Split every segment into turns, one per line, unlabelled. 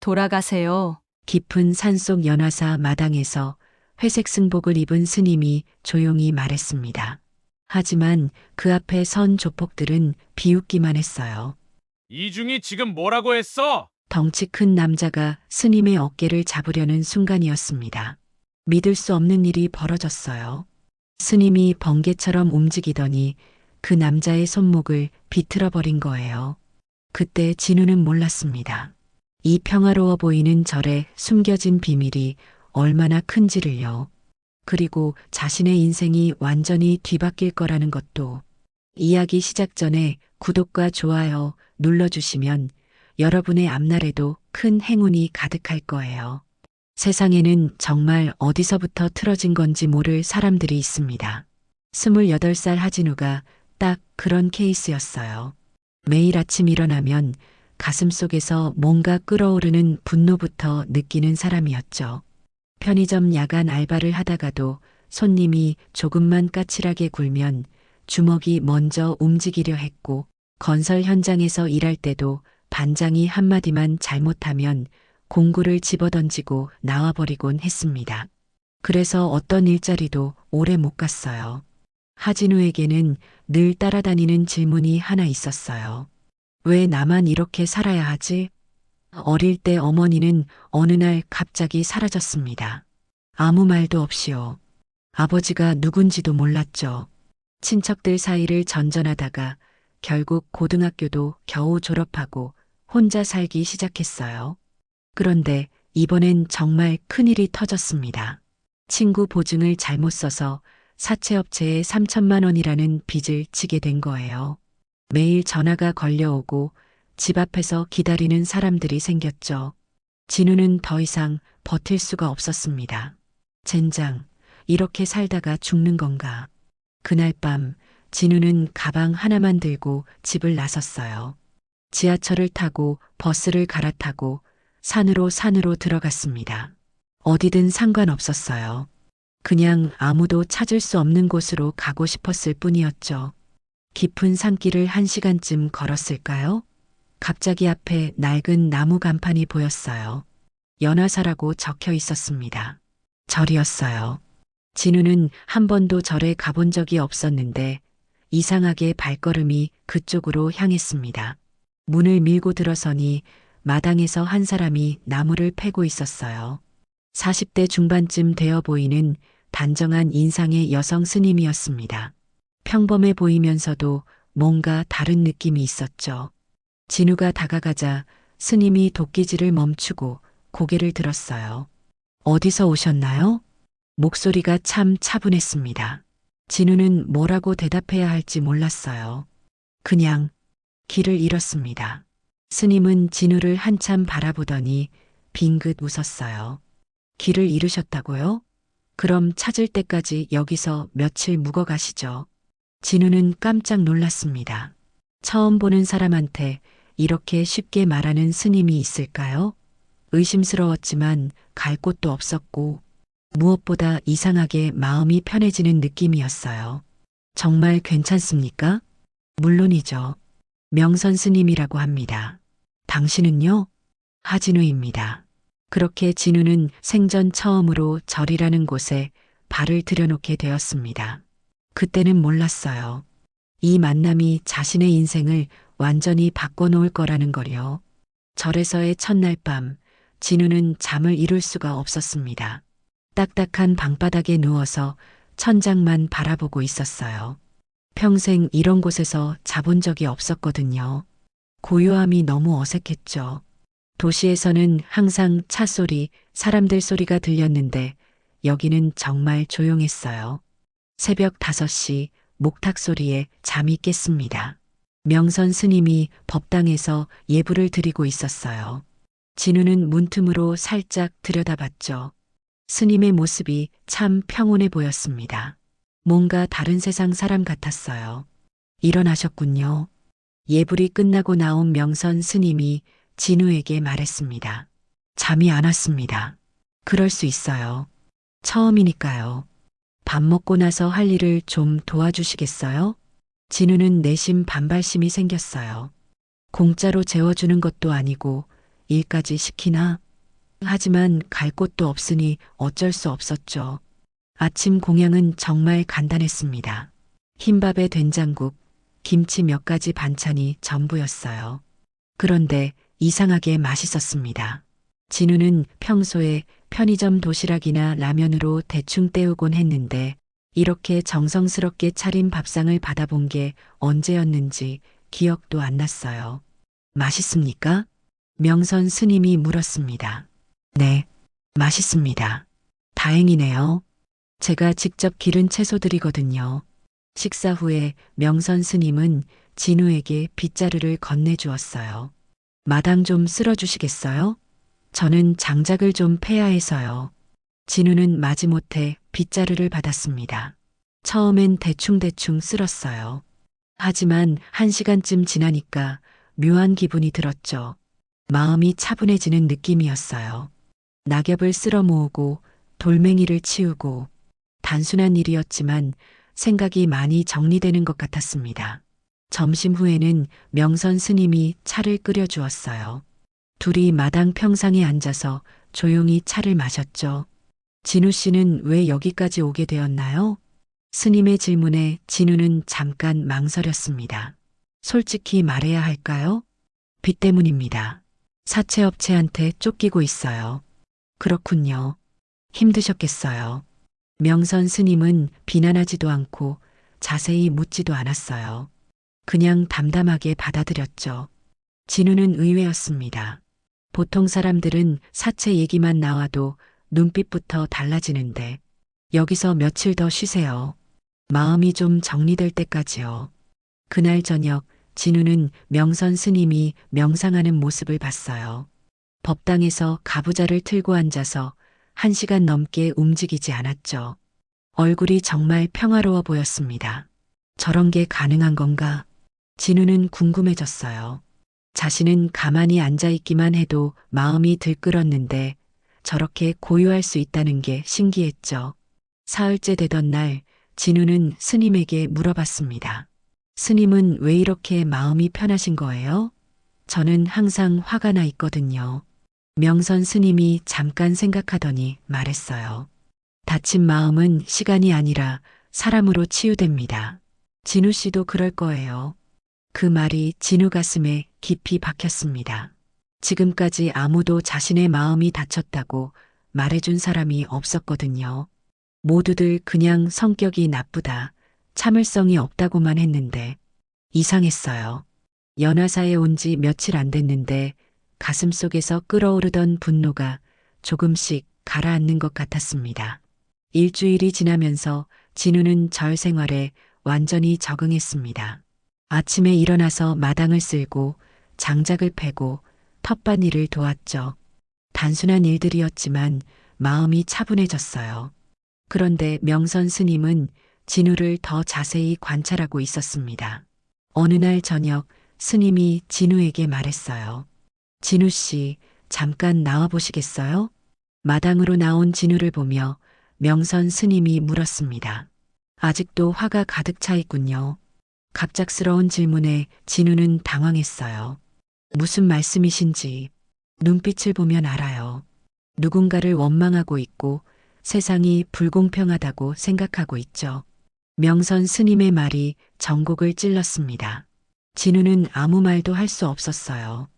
돌아가세요.
깊은 산속 연화사 마당에서 회색 승복을 입은 스님이 조용히 말했습니다. 하지만 그 앞에 선 조폭들은 비웃기만 했어요.
이중이 지금 뭐라고 했어?
덩치 큰 남자가 스님의 어깨를 잡으려는 순간이었습니다. 믿을 수 없는 일이 벌어졌어요. 스님이 번개처럼 움직이더니 그 남자의 손목을 비틀어 버린 거예요. 그때 진우는 몰랐습니다. 이 평화로워 보이는 절에 숨겨진 비밀이 얼마나 큰지를요. 그리고 자신의 인생이 완전히 뒤바뀔 거라는 것도. 이야기 시작 전에 구독과 좋아요 눌러주시면 여러분의 앞날에도 큰 행운이 가득할 거예요. 세상에는 정말 어디서부터 틀어진 건지 모를 사람들이 있습니다. 28살 하진우가 딱 그런 케이스였어요. 매일 아침 일어나면 가슴속에서 뭔가 끓어오르는 분노부터 느끼는 사람이었죠. 편의점 야간 알바를 하다가도 손님이 조금만 까칠하게 굴면 주먹이 먼저 움직이려 했고, 건설 현장에서 일할 때도 반장이 한마디만 잘못하면 공구를 집어던지고 나와버리곤 했습니다. 그래서 어떤 일자리도 오래 못 갔어요. 하진우에게는 늘 따라다니는 질문이 하나 있었어요. 왜 나만 이렇게 살아야 하지? 어릴 때 어머니는 어느 날 갑자기 사라졌습니다. 아무 말도 없이요. 아버지가 누군지도 몰랐죠. 친척들 사이를 전전하다가 결국 고등학교도 겨우 졸업하고 혼자 살기 시작했어요. 그런데 이번엔 정말 큰일이 터졌습니다. 친구 보증을 잘못 써서 사채업체에 3천만 원이라는 빚을 지게 된 거예요. 매일 전화가 걸려오고 집 앞에서 기다리는 사람들이 생겼죠. 진우는 더 이상 버틸 수가 없었습니다. 젠장, 이렇게 살다가 죽는 건가. 그날 밤 진우는 가방 하나만 들고 집을 나섰어요. 지하철을 타고 버스를 갈아타고 산으로 들어갔습니다. 어디든 상관없었어요. 그냥 아무도 찾을 수 없는 곳으로 가고 싶었을 뿐이었죠. 깊은 산길을 1시간쯤 걸었을까요? 갑자기 앞에 낡은 나무 간판이 보였어요. 연화사라고 적혀 있었습니다. 절이었어요. 진우는 한 번도 절에 가본 적이 없었는데 이상하게 발걸음이 그쪽으로 향했습니다. 문을 밀고 들어서니 마당에서 한 사람이 나무를 패고 있었어요. 40대 중반쯤 되어 보이는 단정한 인상의 여성 스님이었습니다. 평범해 보이면서도 뭔가 다른 느낌이 있었죠. 진우가 다가가자 스님이 도끼질을 멈추고 고개를 들었어요. 어디서 오셨나요? 목소리가 참 차분했습니다. 진우는 뭐라고 대답해야 할지 몰랐어요. 그냥 길을 잃었습니다. 스님은 진우를 한참 바라보더니 빙긋 웃었어요. 길을 잃으셨다고요? 그럼 찾을 때까지 여기서 며칠 묵어 가시죠. 진우는 깜짝 놀랐습니다. 처음 보는 사람한테 이렇게 쉽게 말하는 스님이 있을까요? 의심스러웠지만 갈 곳도 없었고 무엇보다 이상하게 마음이 편해지는 느낌이었어요. 정말 괜찮습니까? 물론이죠. 명선 스님이라고 합니다. 당신은요? 하진우입니다. 그렇게 진우는 생전 처음으로 절이라는 곳에 발을 들여놓게 되었습니다. 그때는 몰랐어요. 이 만남이 자신의 인생을 완전히 바꿔놓을 거라는 걸요. 절에서의 첫날 밤, 진우는 잠을 이룰 수가 없었습니다. 딱딱한 방바닥에 누워서 천장만 바라보고 있었어요. 평생 이런 곳에서 자본 적이 없었거든요. 고요함이 너무 어색했죠. 도시에서는 항상 차 소리, 사람들 소리가 들렸는데 여기는 정말 조용했어요. 새벽 5시 목탁 소리에 잠이 깼습니다. 명선 스님이 법당에서 예불을 드리고 있었어요. 진우는 문틈으로 살짝 들여다봤죠. 스님의 모습이 참 평온해 보였습니다. 뭔가 다른 세상 사람 같았어요. 일어나셨군요. 예불이 끝나고 나온 명선 스님이 진우에게 말했습니다. 잠이 안 왔습니다. 그럴 수 있어요. 처음이니까요. 밥 먹고 나서 할 일을 좀 도와주시겠어요? 진우는 내심 반발심이 생겼어요. 공짜로 재워주는 것도 아니고 일까지 시키나? 하지만 갈 곳도 없으니 어쩔 수 없었죠. 아침 공양은 정말 간단했습니다. 흰밥에 된장국, 김치 몇 가지 반찬이 전부였어요. 그런데 이상하게 맛있었습니다. 진우는 평소에 편의점 도시락이나 라면으로 대충 때우곤 했는데 이렇게 정성스럽게 차린 밥상을 받아본 게 언제였는지 기억도 안 났어요. 맛있습니까? 명선 스님이 물었습니다. 네, 맛있습니다. 다행이네요. 제가 직접 기른 채소들이거든요. 식사 후에 명선 스님은 진우에게 빗자루를 건네주었어요. 마당 좀 쓸어주시겠어요? 저는 장작을 좀 패야 해서요. 진우는 마지못해 빗자루를 받았습니다. 처음엔 대충대충 쓸었어요. 하지만 1시간쯤 지나니까 묘한 기분이 들었죠. 마음이 차분해지는 느낌이었어요. 낙엽을 쓸어 모으고 돌멩이를 치우고 단순한 일이었지만 생각이 많이 정리되는 것 같았습니다. 점심 후에는 명선 스님이 차를 끓여주었어요. 둘이 마당 평상에 앉아서 조용히 차를 마셨죠. 진우 씨는 왜 여기까지 오게 되었나요? 스님의 질문에 진우는 잠깐 망설였습니다. 솔직히 말해야 할까요? 빚 때문입니다. 사채업체한테 쫓기고 있어요. 그렇군요. 힘드셨겠어요. 명선 스님은 비난하지도 않고 자세히 묻지도 않았어요. 그냥 담담하게 받아들였죠. 진우는 의외였습니다. 보통 사람들은 사채 얘기만 나와도 눈빛부터 달라지는데 여기서 며칠 더 쉬세요. 마음이 좀 정리될 때까지요. 그날 저녁 진우는 명선 스님이 명상하는 모습을 봤어요. 법당에서 가부좌를 틀고 앉아서 1시간 넘게 움직이지 않았죠. 얼굴이 정말 평화로워 보였습니다. 저런 게 가능한 건가? 진우는 궁금해졌어요. 자신은 가만히 앉아있기만 해도 마음이 들끓었는데 저렇게 고요할 수 있다는 게 신기했죠. 사흘째 되던 날 진우는 스님에게 물어봤습니다. 스님은 왜 이렇게 마음이 편하신 거예요? 저는 항상 화가 나 있거든요. 명선 스님이 잠깐 생각하더니 말했어요. 다친 마음은 시간이 아니라 사람으로 치유됩니다. 진우 씨도 그럴 거예요. 그 말이 진우 가슴에 깊이 박혔습니다. 지금까지 아무도 자신의 마음이 다쳤다고 말해준 사람이 없었거든요. 모두들 그냥 성격이 나쁘다, 참을성이 없다고만 했는데 이상했어요. 연화사에 온 지 며칠 안 됐는데 가슴속에서 끓어오르던 분노가 조금씩 가라앉는 것 같았습니다. 일주일이 지나면서 진우는 절 생활에 완전히 적응했습니다. 아침에 일어나서 마당을 쓸고 장작을 패고 텃밭일을 도왔죠. 단순한 일들이었지만 마음이 차분해졌어요. 그런데 명선 스님은 진우를 더 자세히 관찰하고 있었습니다. 어느 날 저녁 스님이 진우에게 말했어요. 진우 씨, 잠깐 나와 보시겠어요? 마당으로 나온 진우를 보며 명선 스님이 물었습니다. 아직도 화가 가득 차 있군요. 갑작스러운 질문에 진우는 당황했어요. 무슨 말씀이신지 눈빛을 보면 알아요. 누군가를 원망하고 있고 세상이 불공평하다고 생각하고 있죠. 명선 스님의 말이 전곡을 찔렀습니다. 진우는 아무 말도 할 수 없었어요.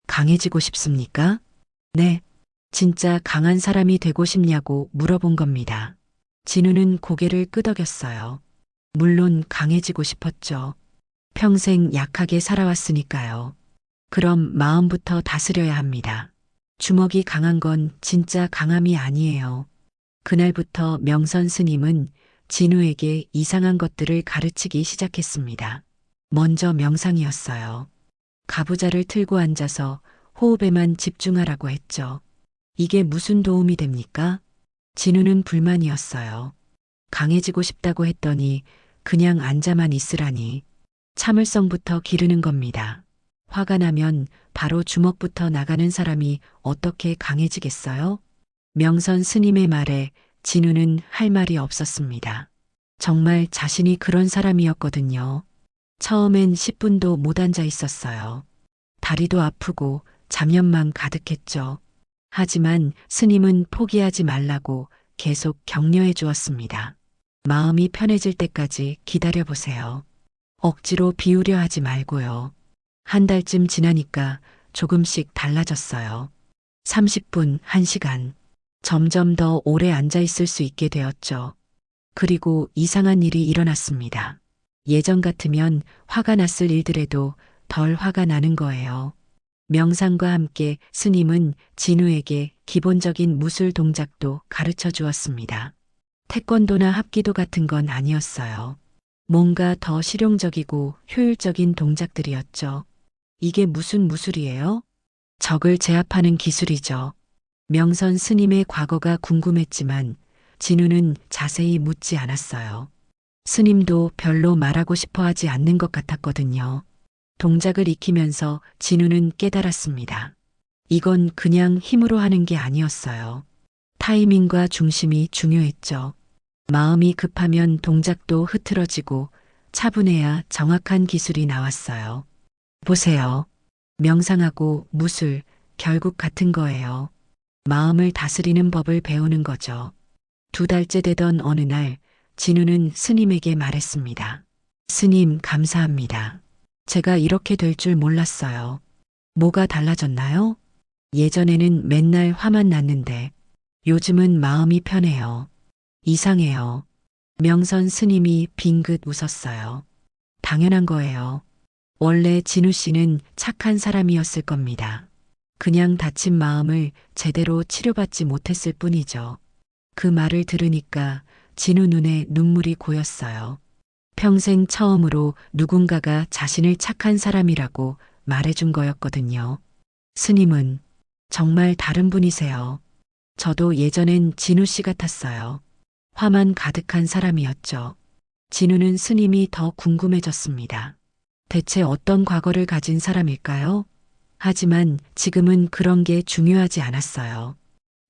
강해지고 싶습니까? 네. 진짜 강한 사람이 되고 싶냐고 물어본 겁니다. 진우는 고개를 끄덕였어요. 물론 강해지고 싶었죠. 평생 약하게 살아왔으니까요. 그럼 마음부터 다스려야 합니다. 주먹이 강한 건 진짜 강함이 아니에요. 그날부터 명선 스님은 진우에게 이상한 것들을 가르치기 시작했습니다. 먼저 명상이었어요. 가부좌를 틀고 앉아서 호흡에만 집중하라고 했죠. 이게 무슨 도움이 됩니까? 진우는 불만이었어요. 강해지고 싶다고 했더니 그냥 앉아만 있으라니. 참을성부터 기르는 겁니다. 화가 나면 바로 주먹부터 나가는 사람이 어떻게 강해지겠어요? 명선 스님의 말에 진우는 할 말이 없었습니다. 정말 자신이 그런 사람이었거든요. 처음엔 10분도 못 앉아 있었어요. 다리도 아프고 잡념만 가득했죠. 하지만 스님은 포기하지 말라고 계속 격려해 주었습니다. 마음이 편해질 때까지 기다려보세요. 억지로 비우려 하지 말고요. 한 달쯤 지나니까 조금씩 달라졌어요. 30분, 1시간. 점점 더 오래 앉아 있을 수 있게 되었죠. 그리고 이상한 일이 일어났습니다. 예전 같으면 화가 났을 일들에도 덜 화가 나는 거예요. 명상과 함께 스님은 진우에게 기본적인 무술 동작도 가르쳐 주었습니다. 태권도나 합기도 같은 건 아니었어요. 뭔가 더 실용적이고 효율적인 동작들이었죠. 이게 무슨 무술이에요? 적을 제압하는 기술이죠. 명선 스님의 과거가 궁금했지만 진우는 자세히 묻지 않았어요. 스님도 별로 말하고 싶어 하지 않는 것 같았거든요. 동작을 익히면서 진우는 깨달았습니다. 이건 그냥 힘으로 하는 게 아니었어요. 타이밍과 중심이 중요했죠. 마음이 급하면 동작도 흐트러지고 차분해야 정확한 기술이 나왔어요. 보세요. 명상하고 무술, 결국 같은 거예요. 마음을 다스리는 법을 배우는 거죠. 2달째 되던 어느 날, 진우는 스님에게 말했습니다. 스님, 감사합니다. 제가 이렇게 될 줄 몰랐어요. 뭐가 달라졌나요? 예전에는 맨날 화만 났는데, 요즘은 마음이 편해요. 이상해요. 명선 스님이 빙긋 웃었어요. 당연한 거예요. 원래 진우 씨는 착한 사람이었을 겁니다. 그냥 다친 마음을 제대로 치료받지 못했을 뿐이죠. 그 말을 들으니까 진우 눈에 눈물이 고였어요. 평생 처음으로 누군가가 자신을 착한 사람이라고 말해준 거였거든요. 스님은 정말 다른 분이세요. 저도 예전엔 진우 씨 같았어요. 화만 가득한 사람이었죠. 진우는 스님이 더 궁금해졌습니다. 대체 어떤 과거를 가진 사람일까요? 하지만 지금은 그런 게 중요하지 않았어요.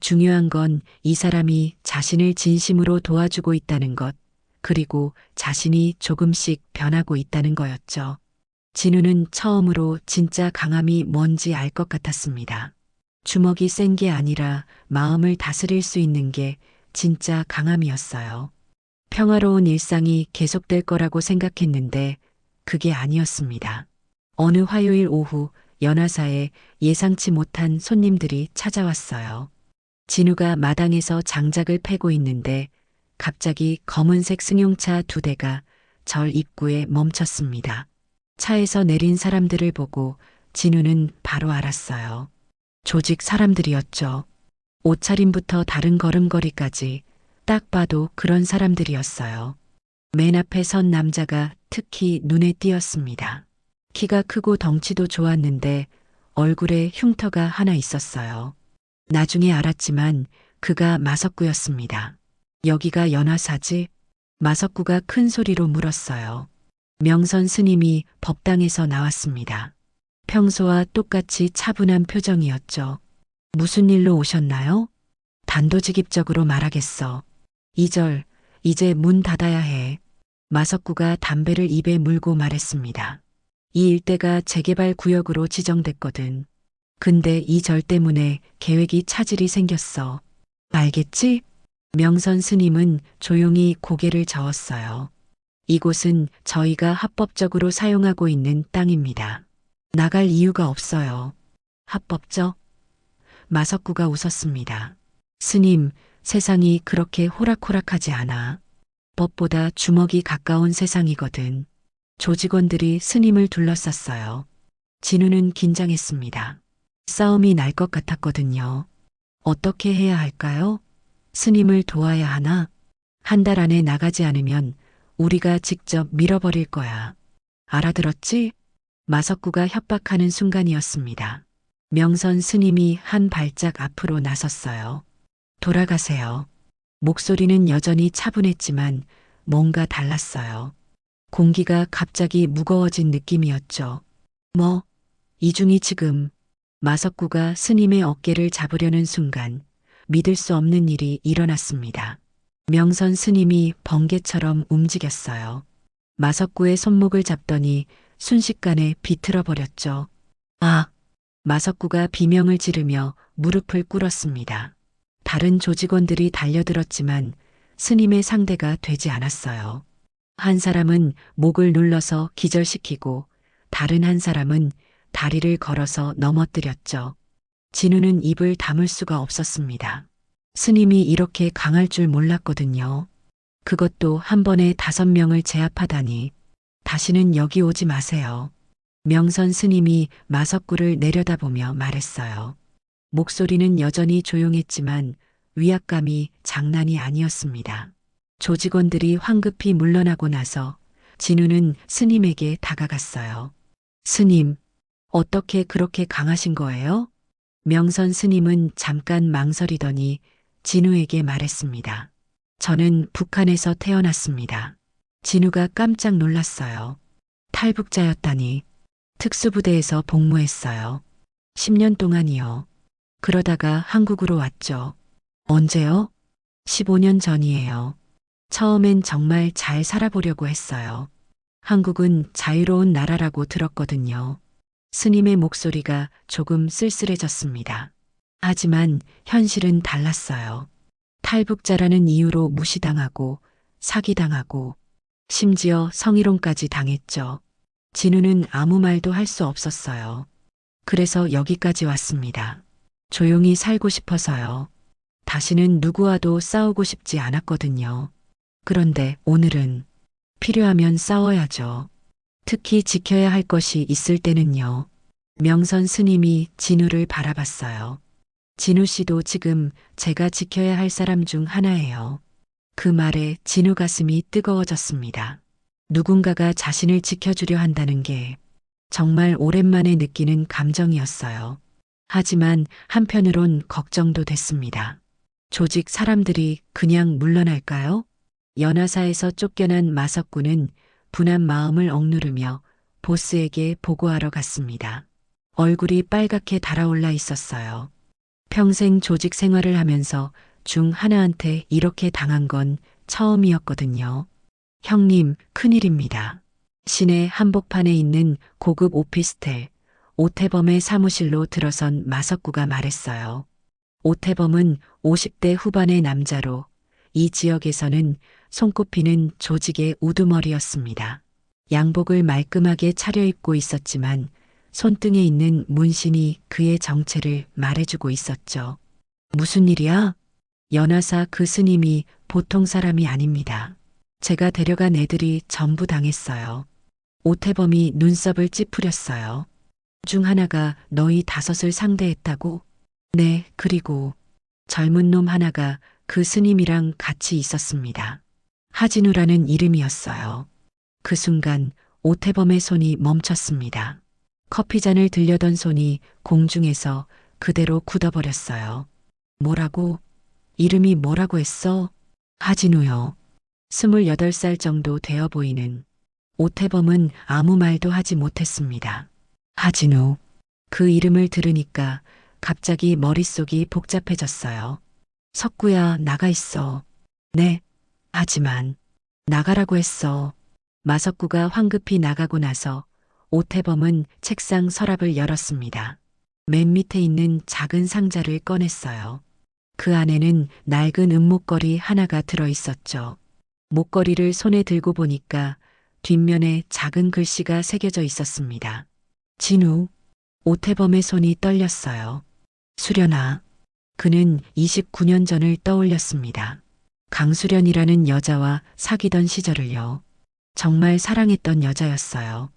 중요한 건 이 사람이 자신을 진심으로 도와주고 있다는 것, 그리고 자신이 조금씩 변하고 있다는 거였죠. 진우는 처음으로 진짜 강함이 뭔지 알 것 같았습니다. 주먹이 센 게 아니라 마음을 다스릴 수 있는 게 진짜 강함이었어요. 평화로운 일상이 계속될 거라고 생각했는데 그게 아니었습니다. 어느 화요일 오후 연화사에 예상치 못한 손님들이 찾아왔어요. 진우가 마당에서 장작을 패고 있는데 갑자기 검은색 승용차 2대가 절 입구에 멈췄습니다. 차에서 내린 사람들을 보고 진우는 바로 알았어요. 조직 사람들이었죠. 옷차림부터 다른 걸음걸이까지 딱 봐도 그런 사람들이었어요. 맨 앞에 선 남자가 특히 눈에 띄었습니다. 키가 크고 덩치도 좋았는데 얼굴에 흉터가 하나 있었어요. 나중에 알았지만 그가 마석구였습니다. 여기가 연화사지? 마석구가 큰 소리로 물었어요. 명선 스님이 법당에서 나왔습니다. 평소와 똑같이 차분한 표정이었죠. 무슨 일로 오셨나요? 단도직입적으로 말하겠어. 이절, 이제 문 닫아야 해. 마석구가 담배를 입에 물고 말했습니다. 이 일대가 재개발 구역으로 지정됐거든. 근데 이 절 때문에 계획이 차질이 생겼어. 알겠지? 명선 스님은 조용히 고개를 저었어요. 이곳은 저희가 합법적으로 사용하고 있는 땅입니다. 나갈 이유가 없어요. 합법적? 마석구가 웃었습니다. 스님, 세상이 그렇게 호락호락하지 않아. 법보다 주먹이 가까운 세상이거든. 조직원들이 스님을 둘러쌌어요. 진우는 긴장했습니다. 싸움이 날 것 같았거든요. 어떻게 해야 할까요? 스님을 도와야 하나? 한 달 안에 나가지 않으면 우리가 직접 밀어버릴 거야. 알아들었지? 마석구가 협박하는 순간이었습니다. 명선 스님이 한 발짝 앞으로 나섰어요. 돌아가세요. 목소리는 여전히 차분했지만 뭔가 달랐어요. 공기가 갑자기 무거워진 느낌이었죠. 뭐, 이중이 지금 마석구가 스님의 어깨를 잡으려는 순간 믿을 수 없는 일이 일어났습니다. 명선 스님이 번개처럼 움직였어요. 마석구의 손목을 잡더니 순식간에 비틀어 버렸죠. 아! 마석구가 비명을 지르며 무릎을 꿇었습니다. 다른 조직원들이 달려들었지만 스님의 상대가 되지 않았어요. 한 사람은 목을 눌러서 기절시키고 다른 한 사람은 다리를 걸어서 넘어뜨렸죠. 진우는 입을 다물 수가 없었습니다. 스님이 이렇게 강할 줄 몰랐거든요. 그것도 한 번에 5명을 제압하다니. 다시는 여기 오지 마세요. 명선 스님이 마석구를 내려다보며 말했어요. 목소리는 여전히 조용했지만 위압감이 장난이 아니었습니다. 조직원들이 황급히 물러나고 나서 진우는 스님에게 다가갔어요. 스님, 어떻게 그렇게 강하신 거예요? 명선 스님은 잠깐 망설이더니 진우에게 말했습니다. 저는 북한에서 태어났습니다. 진우가 깜짝 놀랐어요. 탈북자였다니. 특수부대에서 복무했어요. 10년 동안이요. 그러다가 한국으로 왔죠. 언제요? 15년 전이에요. 처음엔 정말 잘 살아보려고 했어요. 한국은 자유로운 나라라고 들었거든요. 스님의 목소리가 조금 쓸쓸해졌습니다. 하지만 현실은 달랐어요. 탈북자라는 이유로 무시당하고 사기당하고 심지어 성희롱까지 당했죠. 진우는 아무 말도 할 수 없었어요. 그래서 여기까지 왔습니다. 조용히 살고 싶어서요. 다시는 누구와도 싸우고 싶지 않았거든요. 그런데 오늘은 필요하면 싸워야죠. 특히 지켜야 할 것이 있을 때는요. 명선 스님이 진우를 바라봤어요. 진우 씨도 지금 제가 지켜야 할 사람 중 하나예요. 그 말에 진우 가슴이 뜨거워졌습니다. 누군가가 자신을 지켜주려 한다는 게 정말 오랜만에 느끼는 감정이었어요. 하지만 한편으론 걱정도 됐습니다. 조직 사람들이 그냥 물러날까요? 연하사에서 쫓겨난 마석구는 분한 마음을 억누르며 보스에게 보고하러 갔습니다. 얼굴이 빨갛게 달아올라 있었어요. 평생 조직 생활을 하면서 중 하나한테 이렇게 당한 건 처음이었거든요. 형님, 큰일입니다. 시내 한복판에 있는 고급 오피스텔 오태범의 사무실로 들어선 마석구가 말했어요. 오태범은 50대 후반의 남자로 이 지역에서는 손꼽히는 조직의 우두머리였습니다. 양복을 말끔하게 차려입고 있었지만 손등에 있는 문신이 그의 정체를 말해주고 있었죠. 무슨 일이야? 연하사 그 스님이 보통 사람이 아닙니다. 제가 데려간 애들이 전부 당했어요. 오태범이 눈썹을 찌푸렸어요. 중 하나가 너희 5을 상대했다고? 네, 그리고 젊은 놈 하나가 그 스님이랑 같이 있었습니다. 하진우라는 이름이었어요. 그 순간 오태범의 손이 멈췄습니다. 커피잔을 들려던 손이 공중에서 그대로 굳어버렸어요. 뭐라고? 이름이 뭐라고 했어? 하진우요. 28살 정도 되어 보이는. 오태범은 아무 말도 하지 못했습니다. 하진우. 그 이름을 들으니까 갑자기 머릿속이 복잡해졌어요. 석구야, 나가 있어. 네. 하지만 나가라고 했어. 마석구가 황급히 나가고 나서 오태범은 책상 서랍을 열었습니다. 맨 밑에 있는 작은 상자를 꺼냈어요. 그 안에는 낡은 은목걸이 하나가 들어 있었죠. 목걸이를 손에 들고 보니까 뒷면에 작은 글씨가 새겨져 있었습니다. 진우. 오태범의 손이 떨렸어요. 수련아. 그는 29년 전을 떠올렸습니다. 강수련이라는 여자와 사귀던 시절을요. 정말 사랑했던 여자였어요.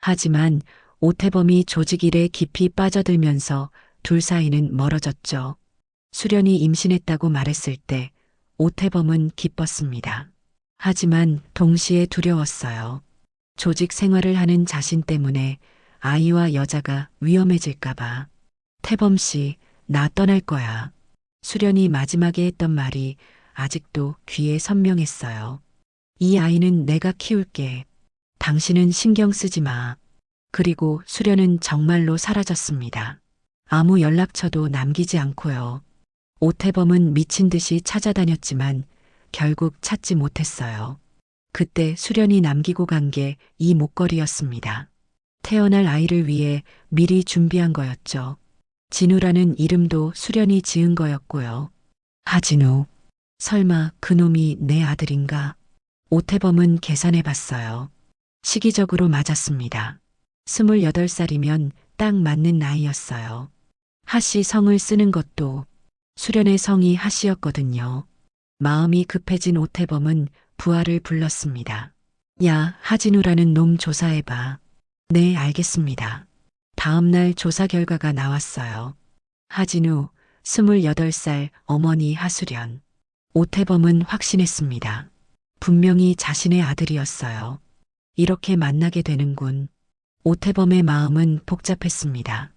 하지만 오태범이 조직 일에 깊이 빠져들면서 둘 사이는 멀어졌죠. 수련이 임신했다고 말했을 때 오태범은 기뻤습니다. 하지만 동시에 두려웠어요. 조직 생활을 하는 자신 때문에 아이와 여자가 위험해질까봐. 태범 씨, 나 떠날 거야. 수련이 마지막에 했던 말이 아직도 귀에 선명했어요. 이 아이는 내가 키울게. 당신은 신경 쓰지 마. 그리고 수련은 정말로 사라졌습니다. 아무 연락처도 남기지 않고요. 오태범은 미친 듯이 찾아다녔지만 결국 찾지 못했어요. 그때 수련이 남기고 간 게 이 목걸이였습니다. 태어날 아이를 위해 미리 준비한 거였죠. 진우라는 이름도 수련이 지은 거였고요. 하진우. 설마 그놈이 내 아들인가? 오태범은 계산해 봤어요. 시기적으로 맞았습니다. 28살이면 딱 맞는 나이였어요. 하씨 성을 쓰는 것도 수련의 성이 하씨였거든요. 마음이 급해진 오태범은 부하를 불렀습니다. 야, 하진우라는 놈 조사해봐. 네, 알겠습니다. 다음 날 조사 결과가 나왔어요. 하진우, 28살 어머니 하수련. 오태범은 확신했습니다. 분명히 자신의 아들이었어요. 이렇게 만나게 되는군. 오태범의 마음은 복잡했습니다.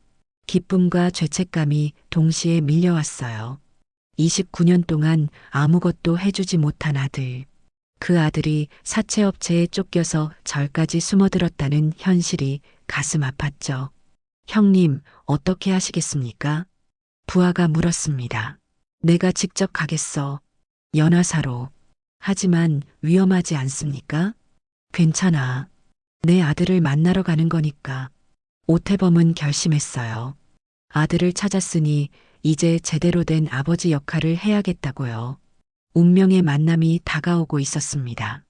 기쁨과 죄책감이 동시에 밀려왔어요. 29년 동안 아무것도 해주지 못한 아들. 그 아들이 사채업체에 쫓겨서 절까지 숨어들었다는 현실이 가슴 아팠죠. 형님, 어떻게 하시겠습니까? 부하가 물었습니다. 내가 직접 가겠어. 연화사로. 하지만 위험하지 않습니까? 괜찮아. 내 아들을 만나러 가는 거니까. 오태범은 결심했어요. 아들을 찾았으니 이제 제대로 된 아버지 역할을 해야겠다고요. 운명의 만남이 다가오고 있었습니다.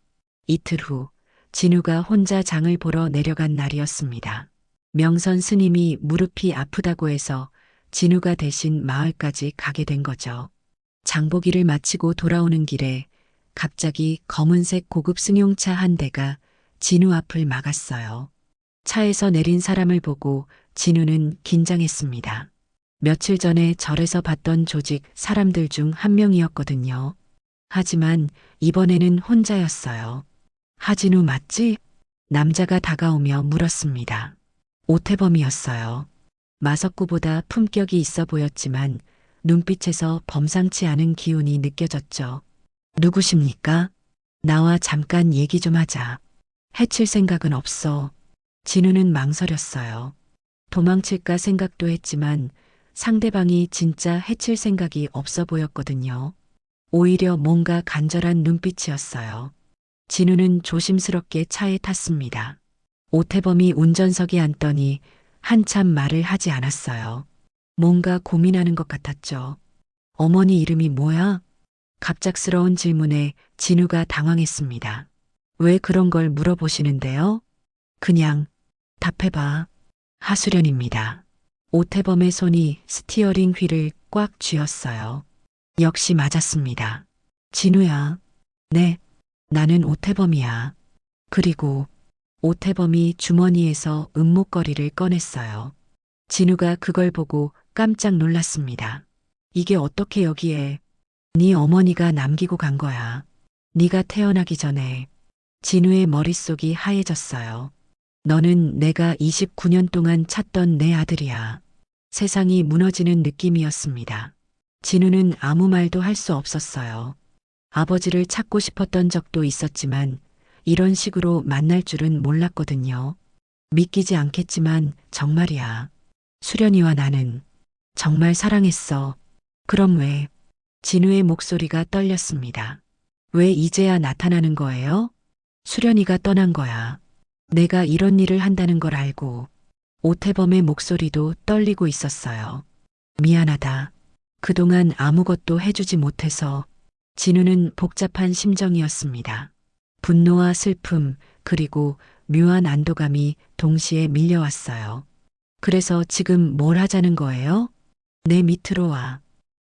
이틀 후, 진우가 혼자 장을 보러 내려간 날이었습니다. 명선 스님이 무릎이 아프다고 해서 진우가 대신 마을까지 가게 된 거죠. 장보기를 마치고 돌아오는 길에 갑자기 검은색 고급 승용차 한 대가 진우 앞을 막았어요. 차에서 내린 사람을 보고 진우는 긴장했습니다. 며칠 전에 절에서 봤던 조직 사람들 중 한 명이었거든요. 하지만 이번에는 혼자였어요. 하진우 맞지? 남자가 다가오며 물었습니다. 오태범이었어요. 마석구보다 품격이 있어 보였지만 눈빛에서 범상치 않은 기운이 느껴졌죠. 누구십니까? 나와 잠깐 얘기 좀 하자. 해칠 생각은 없어. 진우는 망설였어요. 도망칠까 생각도 했지만 상대방이 진짜 해칠 생각이 없어 보였거든요. 오히려 뭔가 간절한 눈빛이었어요. 진우는 조심스럽게 차에 탔습니다. 오태범이 운전석에 앉더니 한참 말을 하지 않았어요. 뭔가 고민하는 것 같았죠. 어머니 이름이 뭐야? 갑작스러운 질문에 진우가 당황했습니다. 왜 그런 걸 물어보시는데요? 그냥 답해봐. 하수련입니다. 오태범의 손이 스티어링 휠을 꽉 쥐었어요. 역시 맞았습니다. 진우야. 네, 나는 오태범이야. 그리고 오태범이 주머니에서 은목걸이를 꺼냈어요. 진우가 그걸 보고 깜짝 놀랐습니다. 이게 어떻게 여기에? 네 어머니가 남기고 간 거야. 네가 태어나기 전에. 진우의 머릿속이 하얘졌어요. 너는 내가 29년 동안 찾던 내 아들이야. 세상이 무너지는 느낌이었습니다. 진우는 아무 말도 할 수 없었어요. 아버지를 찾고 싶었던 적도 있었지만 이런 식으로 만날 줄은 몰랐거든요. 믿기지 않겠지만 정말이야. 수련이와 나는 정말 사랑했어. 그럼 왜? 진우의 목소리가 떨렸습니다. 왜 이제야 나타나는 거예요? 수련이가 떠난 거야. 내가 이런 일을 한다는 걸 알고. 오태범의 목소리도 떨리고 있었어요. 미안하다. 그동안 아무것도 해주지 못해서. 진우는 복잡한 심정이었습니다. 분노와 슬픔, 그리고 묘한 안도감이 동시에 밀려왔어요. 그래서 지금 뭘 하자는 거예요? 내 밑으로 와.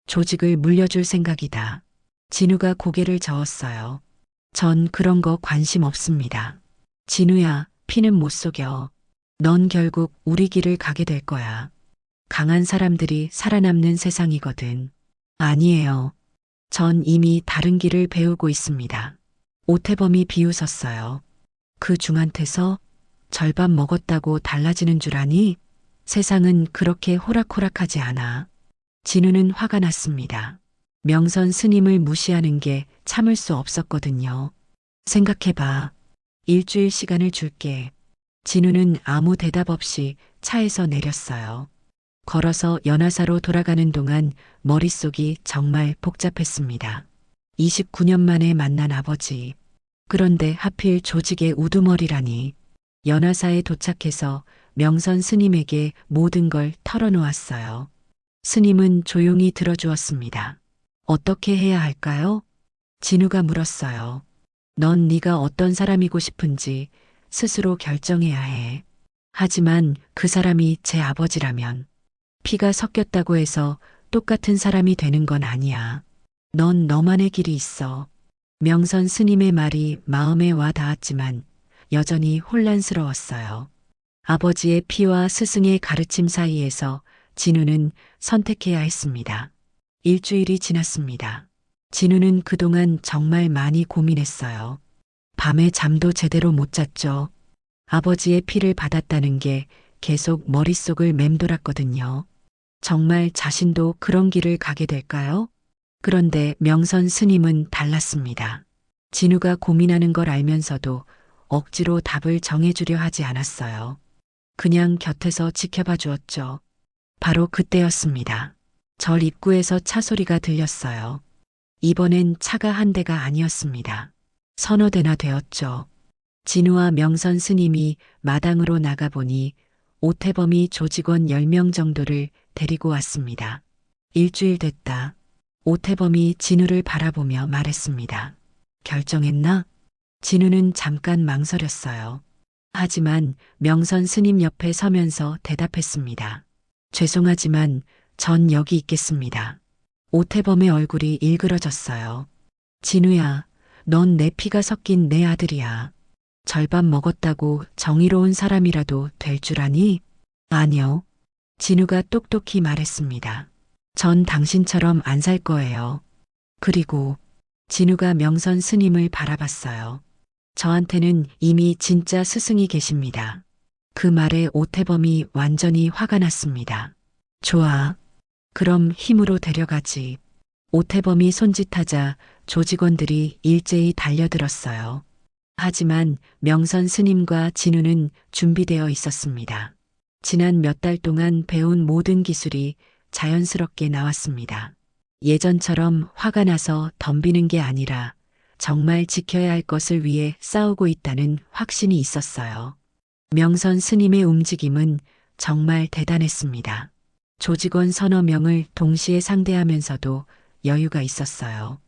조직을 물려줄 생각이다. 진우가 고개를 저었어요. 전 그런 거 관심 없습니다. 진우야, 피는 못 속여. 넌 결국 우리 길을 가게 될 거야. 강한 사람들이 살아남는 세상이거든. 아니에요. 전 이미 다른 길을 배우고 있습니다. 오태범이 비웃었어요. 그 중한테서 절반 먹었다고 달라지는 줄 아니? 세상은 그렇게 호락호락하지 않아. 진우는 화가 났습니다. 명선 스님을 무시하는 게 참을 수 없었거든요. 생각해봐. 일주일 시간을 줄게. 진우는 아무 대답 없이 차에서 내렸어요. 걸어서 연화사로 돌아가는 동안 머릿속이 정말 복잡했습니다. 29년 만에 만난 아버지. 그런데 하필 조직의 우두머리라니. 연화사에 도착해서 명선 스님에게 모든 걸 털어놓았어요. 스님은 조용히 들어주었습니다. 어떻게 해야 할까요? 진우가 물었어요. 넌 네가 어떤 사람이고 싶은지 스스로 결정해야 해. 하지만 그 사람이 제 아버지라면 피가 섞였다고 해서 똑같은 사람이 되는 건 아니야. 넌 너만의 길이 있어. 명선 스님의 말이 마음에 와 닿았지만 여전히 혼란스러웠어요. 아버지의 피와 스승의 가르침 사이에서 진우는 선택해야 했습니다. 일주일이 지났습니다. 진우는 그동안 정말 많이 고민했어요. 밤에 잠도 제대로 못 잤죠. 아버지의 피를 받았다는 게 계속 머릿속을 맴돌았거든요. 정말 자신도 그런 길을 가게 될까요? 그런데 명선 스님은 달랐습니다. 진우가 고민하는 걸 알면서도 억지로 답을 정해주려 하지 않았어요. 그냥 곁에서 지켜봐 주었죠. 바로 그때였습니다. 절 입구에서 차 소리가 들렸어요. 이번엔 차가 한 대가 아니었습니다. 서너 대나 되었죠. 진우와 명선 스님이 마당으로 나가보니 오태범이 조직원 10명 정도를 데리고 왔습니다. 일주일 됐다. 오태범이 진우를 바라보며 말했습니다. 결정했나? 진우는 잠깐 망설였어요. 하지만 명선 스님 옆에 서면서 대답했습니다. 죄송하지만 전 여기 있겠습니다. 오태범의 얼굴이 일그러졌어요. 진우야, 넌 내 피가 섞인 내 아들이야. 절반 먹었다고 정의로운 사람이라도 될 줄 아니? 아니요. 진우가 똑똑히 말했습니다. 전 당신처럼 안 살 거예요. 그리고 진우가 명선 스님을 바라봤어요. 저한테는 이미 진짜 스승이 계십니다. 그 말에 오태범이 완전히 화가 났습니다. 좋아. 그럼 힘으로 데려가지. 오태범이 손짓하자 조직원들이 일제히 달려들었어요. 하지만 명선 스님과 진우는 준비되어 있었습니다. 지난 몇 달 동안 배운 모든 기술이 자연스럽게 나왔습니다. 예전처럼 화가 나서 덤비는 게 아니라 정말 지켜야 할 것을 위해 싸우고 있다는 확신이 있었어요. 명선 스님의 움직임은 정말 대단했습니다. 조직원 서너 명을 동시에 상대하면서도 여유가 있었어요.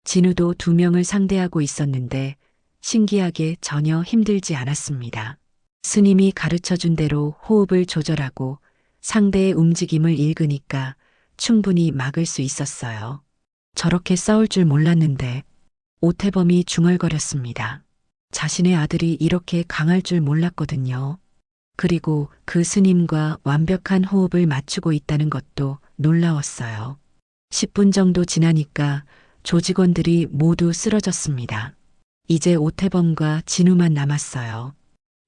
진우도 2명을 상대하고 있었는데 신기하게 전혀 힘들지 않았습니다. 스님이 가르쳐준 대로 호흡을 조절하고 상대의 움직임을 읽으니까 충분히 막을 수 있었어요. 저렇게 싸울 줄 몰랐는데 오태범이 중얼거렸습니다. 자신의 아들이 이렇게 강할 줄 몰랐거든요. 그리고 그 스님과 완벽한 호흡을 맞추고 있다는 것도 놀라웠어요. 10분 정도 지나니까 조직원들이 모두 쓰러졌습니다. 이제 오태범과 진우만 남았어요.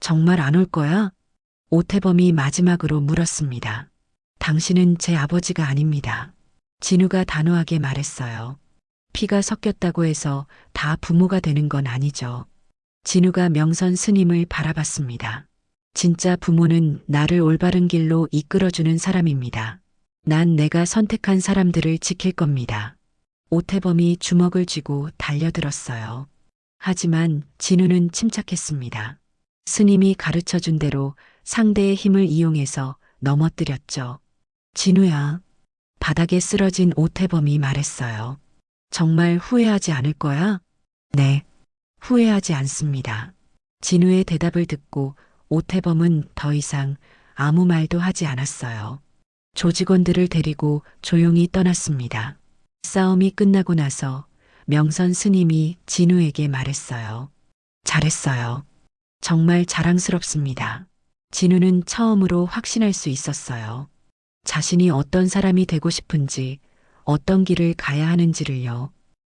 정말 안 올 거야? 오태범이 마지막으로 물었습니다. 당신은 제 아버지가 아닙니다. 진우가 단호하게 말했어요. 피가 섞였다고 해서 다 부모가 되는 건 아니죠. 진우가 명선 스님을 바라봤습니다. 진짜 부모는 나를 올바른 길로 이끌어주는 사람입니다. 난 내가 선택한 사람들을 지킬 겁니다. 오태범이 주먹을 쥐고 달려들었어요. 하지만 진우는 침착했습니다. 스님이 가르쳐준 대로 상대의 힘을 이용해서 넘어뜨렸죠. 진우야. 바닥에 쓰러진 오태범이 말했어요. 정말 후회하지 않을 거야? 네. 후회하지 않습니다. 진우의 대답을 듣고 오태범은 더 이상 아무 말도 하지 않았어요. 조직원들을 데리고 조용히 떠났습니다. 싸움이 끝나고 나서 명선 스님이 진우에게 말했어요. 잘했어요. 정말 자랑스럽습니다. 진우는 처음으로 확신할 수 있었어요. 자신이 어떤 사람이 되고 싶은지, 어떤 길을 가야 하는지를요.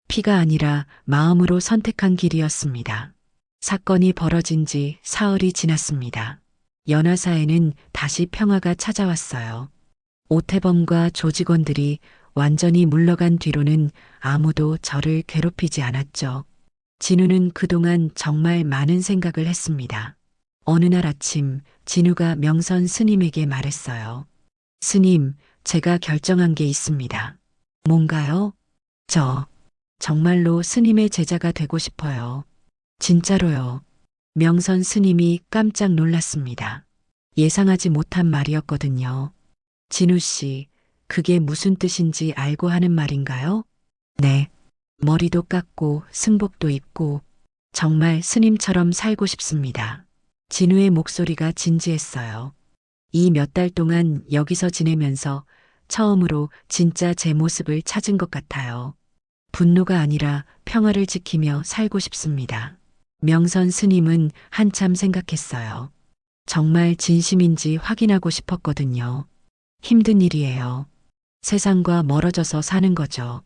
피가 아니라 마음으로 선택한 길이었습니다. 사건이 벌어진 지 사흘이 지났습니다. 연화사에는 다시 평화가 찾아왔어요. 오태범과 조직원들이 완전히 물러간 뒤로는 아무도 저를 괴롭히지 않았죠. 진우는 그동안 정말 많은 생각을 했습니다. 어느 날 아침 진우가 명선 스님에게 말했어요. 스님, 제가 결정한 게 있습니다. 뭔가요? 정말로 스님의 제자가 되고 싶어요. 진짜로요. 명선 스님이 깜짝 놀랐습니다. 예상하지 못한 말이었거든요. 진우 씨, 그게 무슨 뜻인지 알고 하는 말인가요? 네. 머리도 깎고 승복도 입고 정말 스님처럼 살고 싶습니다. 진우의 목소리가 진지했어요. 이 몇 달 동안 여기서 지내면서 처음으로 진짜 제 모습을 찾은 것 같아요. 분노가 아니라 평화를 지키며 살고 싶습니다. 명선 스님은 한참 생각했어요. 정말 진심인지 확인하고 싶었거든요. 힘든 일이에요. 세상과 멀어져서 사는 거죠.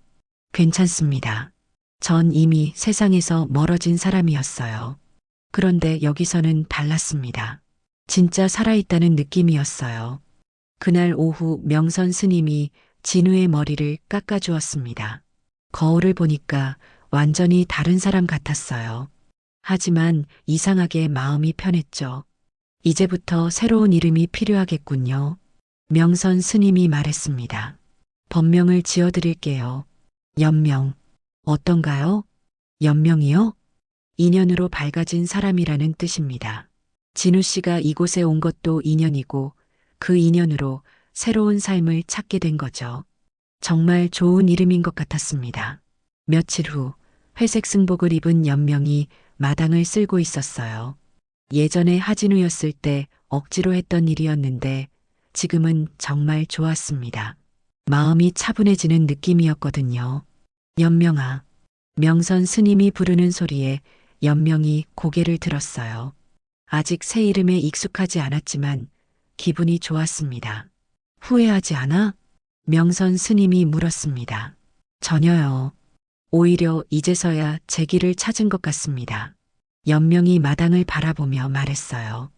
괜찮습니다. 전 이미 세상에서 멀어진 사람이었어요. 그런데 여기서는 달랐습니다. 진짜 살아있다는 느낌이었어요. 그날 오후 명선 스님이 진우의 머리를 깎아주었습니다. 거울을 보니까 완전히 다른 사람 같았어요. 하지만 이상하게 마음이 편했죠. 이제부터 새로운 이름이 필요하겠군요. 명선 스님이 말했습니다. 법명을 지어드릴게요. 연명. 어떤가요? 연명이요? 인연으로 밝아진 사람이라는 뜻입니다. 진우 씨가 이곳에 온 것도 인연이고 그 인연으로 새로운 삶을 찾게 된 거죠. 정말 좋은 이름인 것 같았습니다. 며칠 후 회색 승복을 입은 연명이 마당을 쓸고 있었어요. 예전에 하진우였을 때 억지로 했던 일이었는데 지금은 정말 좋았습니다. 마음이 차분해지는 느낌이었거든요. 연명아. 명선 스님이 부르는 소리에 연명이 고개를 들었어요. 아직 새 이름에 익숙하지 않았지만 기분이 좋았습니다. 후회하지 않아? 명선 스님이 물었습니다. 전혀요. 오히려 이제서야 제 길을 찾은 것 같습니다. 연명이 마당을 바라보며 말했어요.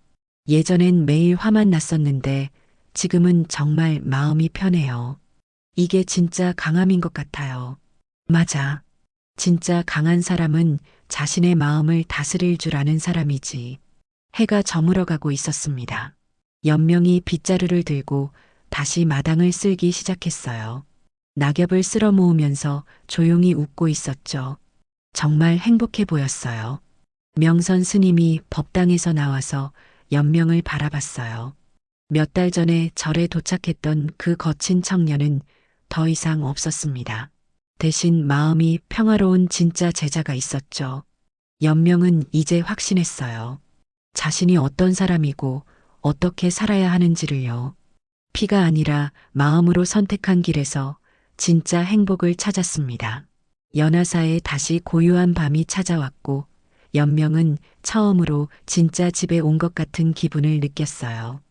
예전엔 매일 화만 났었는데 지금은 정말 마음이 편해요. 이게 진짜 강함인 것 같아요. 맞아. 진짜 강한 사람은 자신의 마음을 다스릴 줄 아는 사람이지. 해가 저물어가고 있었습니다. 연명이 빗자루를 들고 다시 마당을 쓸기 시작했어요. 낙엽을 쓸어 모으면서 조용히 웃고 있었죠. 정말 행복해 보였어요. 명선 스님이 법당에서 나와서 연명을 바라봤어요. 몇 달 전에 절에 도착했던 그 거친 청년은 더 이상 없었습니다. 대신 마음이 평화로운 진짜 제자가 있었죠. 연명은 이제 확신했어요. 자신이 어떤 사람이고 어떻게 살아야 하는지를요. 피가 아니라 마음으로 선택한 길에서 진짜 행복을 찾았습니다. 연화사에 다시 고요한 밤이 찾아왔고 연명은 처음으로 진짜 집에 온 것 같은 기분을 느꼈어요.